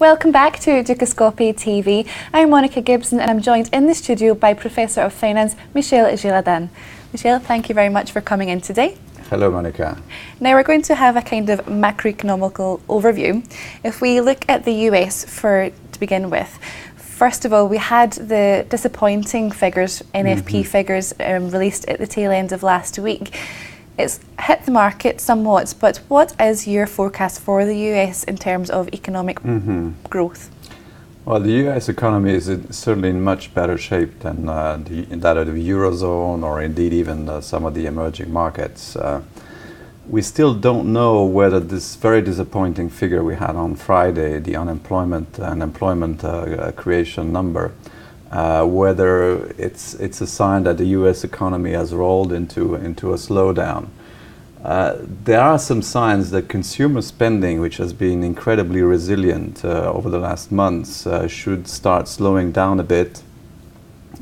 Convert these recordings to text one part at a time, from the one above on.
Welcome back to Dukascopy TV. I'm Monica Gibson and I'm joined in the studio by Professor of Finance Michel Giradin. Michel, thank you very much for coming in today. Hello, Monica. Now we're going to have a kind of macroeconomical overview. If we look at the US to begin with, first of all, we had the disappointing figures, NFP figures, released at the tail end of last week. It's hit the market somewhat, but what is your forecast for the US in terms of economic growth? Well, the US economy is certainly in much better shape than that of the Eurozone or indeed even some of the emerging markets. We still don't know whether this very disappointing figure we had on Friday, the unemployment creation number, whether it's a sign that the U.S. economy has rolled into a slowdown. There are some signs that consumer spending, which has been incredibly resilient over the last months, should start slowing down a bit.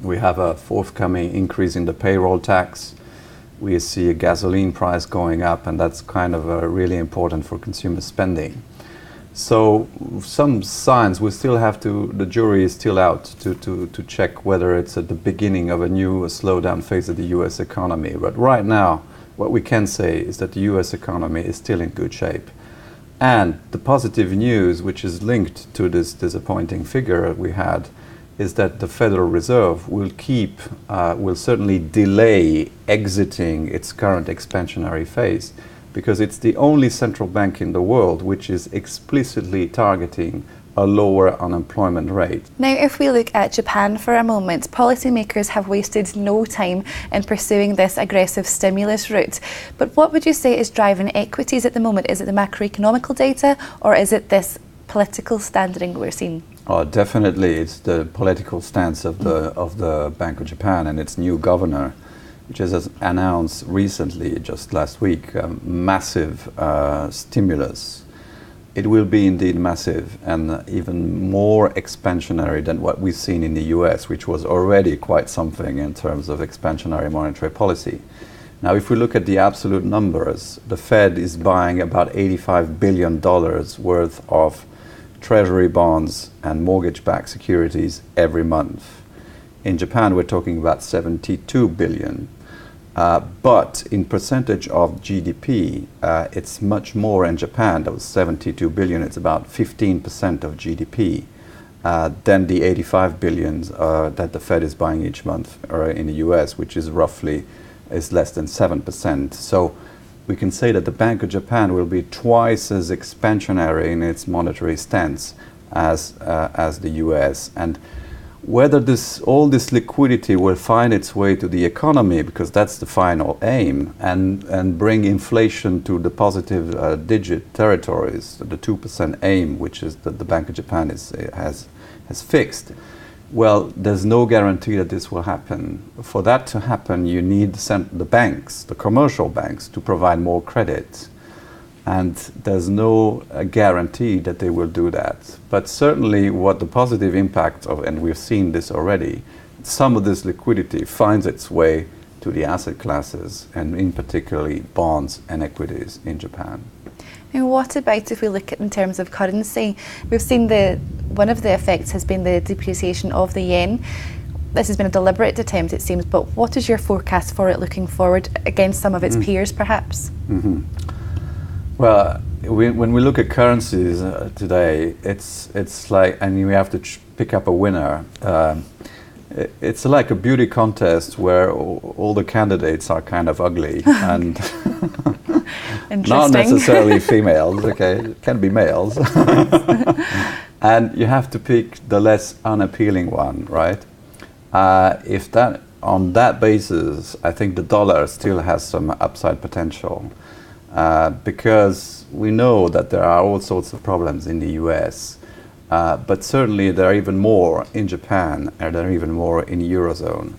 We have a forthcoming increase in the payroll tax. We see a gasoline price going up, and that's kind of really important for consumer spending. So some signs the jury is still out to check whether it's at the beginning of a new slowdown phase of the US economy. But right now, what we can say is that the US economy is still in good shape. And the positive news, which is linked to this disappointing figure we had, is that the Federal Reserve will certainly delay exiting its current expansionary phase, because it's the only central bank in the world which is explicitly targeting a lower unemployment rate. Now, if we look at Japan for a moment, policymakers have wasted no time in pursuing this aggressive stimulus route. But what would you say is driving equities at the moment? Is it the macroeconomical data, or is it this political standing we're seeing? Oh, definitely, it's the political stance of the Bank of Japan and its new governor, which has announced recently, just last week, massive stimulus. It will be indeed massive and even more expansionary than what we've seen in the US, which was already quite something in terms of expansionary monetary policy. Now, if we look at the absolute numbers, the Fed is buying about $85 billion worth of treasury bonds and mortgage-backed securities every month. In Japan, we're talking about 72 billion. But in percentage of GDP, it's much more in Japan. That was 72 billion. It's about 15% of GDP than the 85 billion that the Fed is buying each month in the US, which is less than 7%. So we can say that the Bank of Japan will be twice as expansionary in its monetary stance as the US. And whether all this liquidity will find its way to the economy, because that's the final aim, and bring inflation to the positive digit territories, the 2% aim, which is that the Bank of Japan has fixed, well, there's no guarantee that this will happen. For that to happen, you need the banks, the commercial banks, to provide more credit. And there's no guarantee that they will do that. But certainly what the positive impact of, and we've seen this already, some of this liquidity finds its way to the asset classes, and in particularly bonds and equities in Japan. And what about if we look at in terms of currency? We've seen one of the effects has been the depreciation of the yen. This has been a deliberate attempt, it seems, but what is your forecast for it looking forward against some of its peers, perhaps? Well, when we look at currencies today, it's like, and we have to pick up a winner. It's like a beauty contest where all the candidates are kind of ugly and not necessarily females. Okay, it can be males, and you have to pick the less unappealing one, right? On that basis, I think the dollar still has some upside potential. Because we know that there are all sorts of problems in the US, but certainly there are even more in Japan, and there are even more in the Eurozone.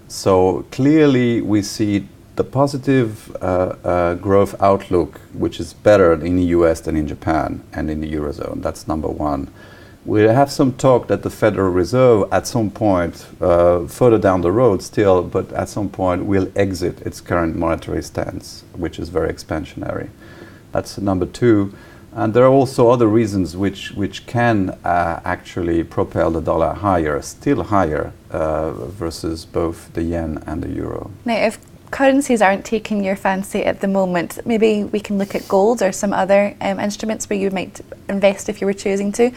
So clearly we see the positive growth outlook, which is better in the US than in Japan and in the Eurozone. That's number one. We have some talk that the Federal Reserve at some point, further down the road still, but at some point will exit its current monetary stance, which is very expansionary. That's number two. And there are also other reasons which can actually propel the dollar higher, still higher, versus both the yen and the euro. Now, if currencies aren't taking your fancy at the moment, maybe we can look at gold or some other instruments where you might invest if you were choosing to.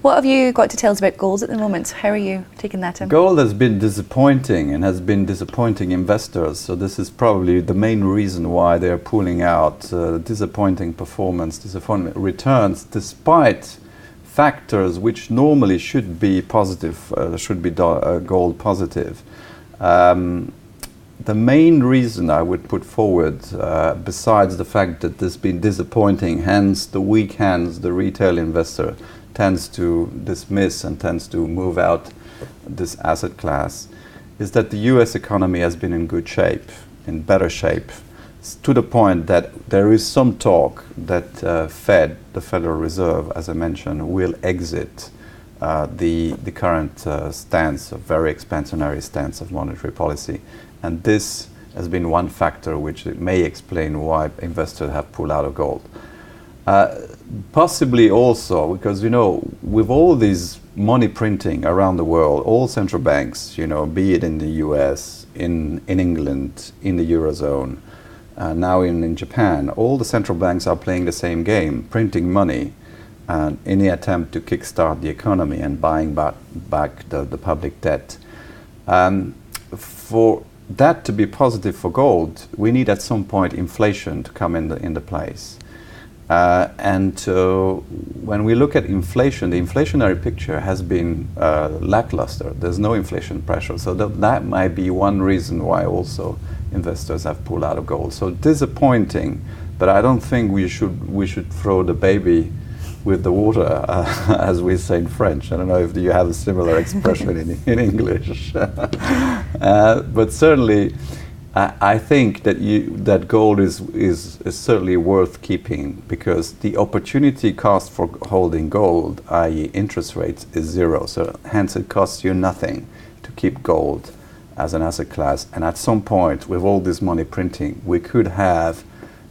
What have you got to tell us about gold at the moment? How are you taking that in? Gold has been disappointing and has been disappointing investors. So this is probably the main reason why they're pulling out. Disappointing performance, disappointing returns, despite factors which normally should be positive, should be gold positive. The main reason I would put forward, besides the fact that this has been disappointing, hence the weak hands, the retail investor tends to dismiss and tends to move out this asset class, is that the US economy has been in good shape, in better shape, to the point that there is some talk that Fed, the Federal Reserve, as I mentioned, will exit the current stance, a very expansionary stance of monetary policy. And this has been one factor which may explain why investors have pulled out of gold. Possibly also because, you know, with all this money printing around the world, all central banks, you know, be it in the US, in England, in the Eurozone, now in Japan, all the central banks are playing the same game, printing money in the attempt to kickstart the economy and buying back the public debt. For that to be positive for gold, we need at some point inflation to come into place. When we look at inflation, the inflationary picture has been lackluster. There's no inflation pressure. So that might be one reason why also investors have pulled out of gold. So disappointing, but I don't think we should throw the baby with the water, as we say in French. I don't know if you have a similar expression in English. But certainly, I think that gold is certainly worth keeping, because the opportunity cost for holding gold, i.e. interest rates, is zero. So hence it costs you nothing to keep gold as an asset class. And at some point, with all this money printing, we could have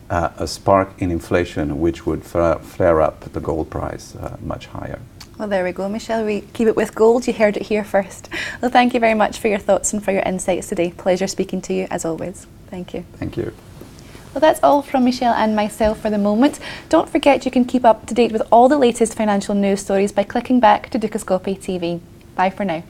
a spark in inflation which would flare up the gold price much higher. Well, there we go, Michel. We keep it with gold. You heard it here first. Well, thank you very much for your thoughts and for your insights today. Pleasure speaking to you, as always. Thank you. Thank you. Well, that's all from Michel and myself for the moment. Don't forget you can keep up to date with all the latest financial news stories by clicking back to Dukascopy TV. Bye for now.